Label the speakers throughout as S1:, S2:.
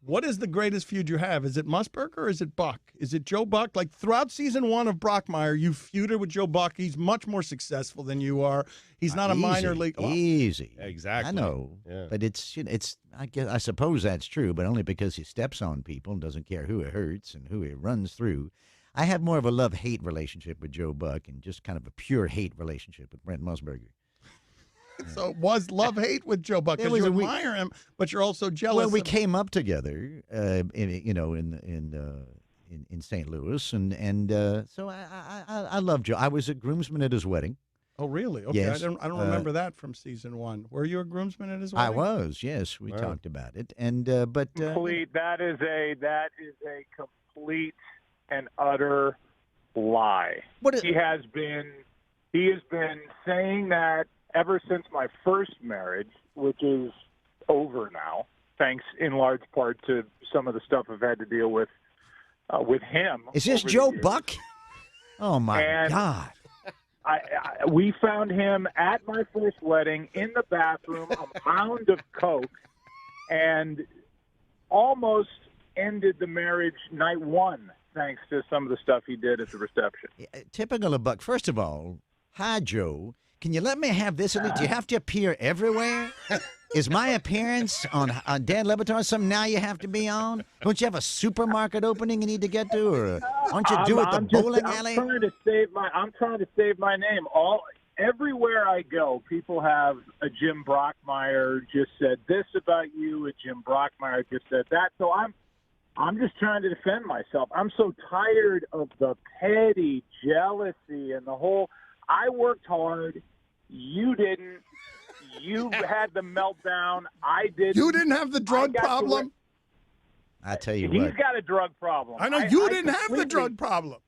S1: What is the greatest feud you have? Is it Musburger or is it Buck? Is it Joe Buck? Like throughout season 1 of Brockmire, you feuded with Joe Buck. He's much more successful than you are. He's not a minor league.
S2: Easy.
S3: Exactly.
S2: I know.
S3: Yeah.
S2: But it's I suppose that's true, but only because he steps on people and doesn't care who it hurts and who he runs through. I have more of a love-hate relationship with Joe Buck and just kind of a pure hate relationship with Brent Musburger.
S1: So it was love-hate with Joe Buck because you admire him, but you're also jealous.
S2: Well, we came up together, in St. Louis, and so I love Joe. I was a groomsman at his wedding.
S1: Oh, really? Okay,
S2: Yes.
S1: I don't remember that from season 1. Were you a groomsman at his wedding?
S2: I was, yes. We talked about it, and but
S4: That is a complete and utter lie. He has been saying that ever since my first marriage, which is over now, thanks in large part to some of the stuff I've had to deal with him.
S2: Is this Joe Buck? Oh my God!
S4: We found him at my first wedding in the bathroom, a mound of coke, and almost ended the marriage night 1 thanks to some of the stuff he did at the reception.
S2: Typical of Buck. First of all, hi Joe. Can you let me have this? Do you have to appear everywhere? Is my appearance on Dan LeBatard something now you have to be on? Don't you have a supermarket opening you need to get to, or aren't you due at the bowling alley?
S4: I'm trying to save my name. Everywhere I go, people have a Jim Brockmire just said this about you, a Jim Brockmire just said that. So I'm just trying to defend myself. I'm so tired of the petty jealousy and the whole. I worked hard. You didn't. You had the meltdown. I didn't.
S1: You didn't have the drug problem?
S2: I tell you
S4: He's got a drug problem.
S1: I know you didn't have the drug problem.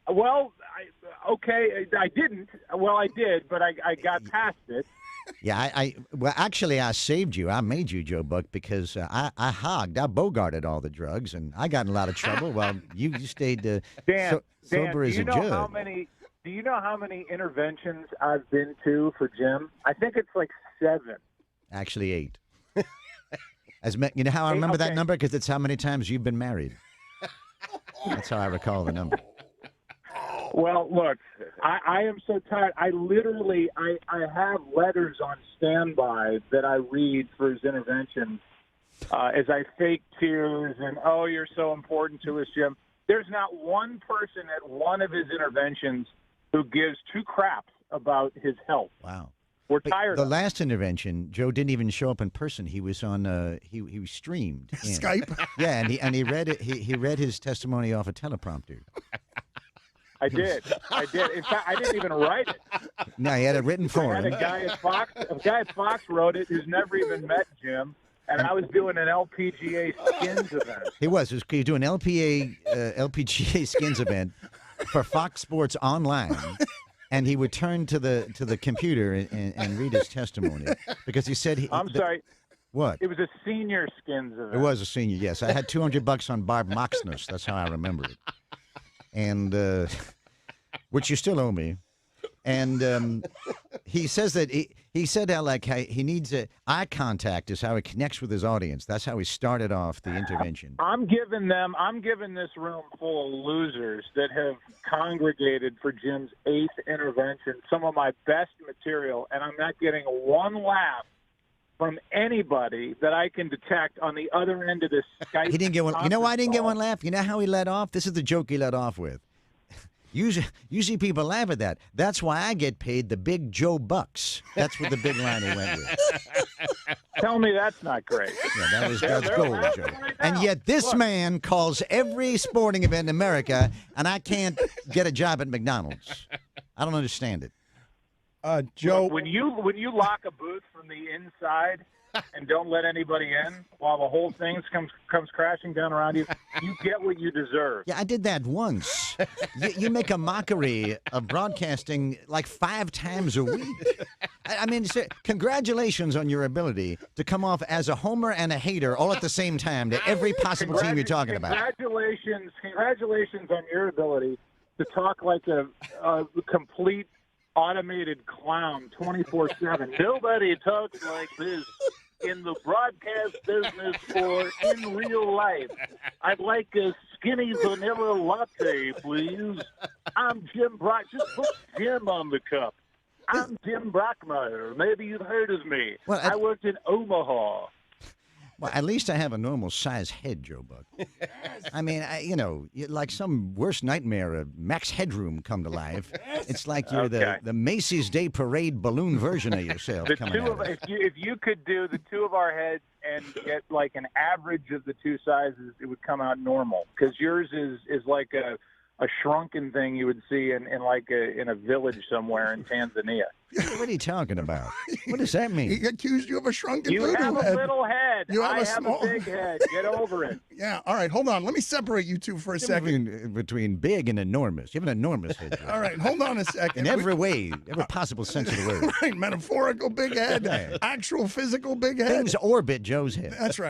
S4: Well, I didn't. Well, I did, but I got past it.
S2: Yeah, actually, I saved you. I made you, Joe Buck, because I bogarted all the drugs, and I got in a lot of trouble while you stayed sober as a judge.
S4: Do you know how many interventions I've been to for Jim? I think it's like 7.
S2: Actually, 8. You know how I remember that number? Because it's how many times you've been married. That's how I recall the number.
S4: Well, look, I am so tired. I have letters on standby that I read for his interventions as I fake tears and, oh, you're so important to us, Jim. There's not one person at one of his interventions who gives 2 craps about his health.
S2: Wow.
S4: We're tired.
S2: The last intervention, Joe didn't even show up in person. He was on. He was streamed in.
S1: Skype.
S2: Yeah, and he read it. He read his testimony off a teleprompter.
S4: I did. In fact, I didn't even write it.
S2: No, he had it written for him.
S4: A guy at Fox wrote it who's never even met Jim. And I was doing an LPGA skins event.
S2: He was doing LPGA skins event for Fox Sports Online, and he would turn to the computer and read his testimony because he said
S4: I'm sorry.
S2: What?
S4: It was a senior skins event.
S2: It was a senior. Yes, I had $200 on Barb Moxness. That's how I remember it, and which you still owe me. And he says that he said how he needs eye contact is how he connects with his audience. That's how he started off the intervention.
S4: I'm giving this room full of losers that have congregated for Jim's 8th intervention, some of my best material, and I'm not getting one laugh from anybody that I can detect on the other end of this Skype.
S2: He didn't get one. You know why I didn't get one laugh? You know how he let off? This is the joke he let off with. Usually people laugh at that. That's why I get paid the big Joe Bucks. That's what the big line he went with.
S4: Tell me that's not great.
S2: Yeah, that was God's goal, Joe. Right, and yet this man calls every sporting event in America, and I can't get a job at McDonald's. I don't understand it.
S1: Joe,
S4: look, when you lock a booth from the inside and don't let anybody in while the whole thing comes crashing down around you, you get what you deserve.
S2: Yeah, I did that once. You make a mockery of broadcasting like 5 times a week. I mean, congratulations on your ability to come off as a homer and a hater all at the same time to every possible team you're talking about.
S4: Congratulations on your ability to talk like a complete automated clown 24/7. Nobody talks like this. in the broadcast business or in real life. I'd like a skinny vanilla latte, please. I'm Jim Brock. Just put Jim on the cup. I'm Jim Brockmire. Maybe you've heard of me.
S2: Well,
S4: I worked in Omaha.
S2: Well, at least I have a normal size head, Joe Buck. I mean, like some worst nightmare, Max Headroom come to life. It's like you're the Macy's Day Parade balloon version of yourself coming out.
S4: If you could do the two of our heads and get like an average of the two sizes, it would come out normal. Because yours is like a shrunken thing you would see in a village somewhere in Tanzania.
S2: What are you talking about? What does that mean?
S1: He accused you of a shrunken
S4: You
S1: voodoo
S4: have a
S1: head.
S4: little head.
S1: You have
S4: I
S1: a
S4: have
S1: small
S4: a big head. Get over it.
S1: Yeah, all right, hold on. Let me separate you two for a second.
S2: Between big and enormous. You have an enormous head, Joe.
S1: All right, hold on a second.
S2: In every way, every possible sense of the word.
S1: Right, metaphorical big head,
S2: Yeah.
S1: actual physical big head.
S2: Things orbit Joe's head.
S1: That's right.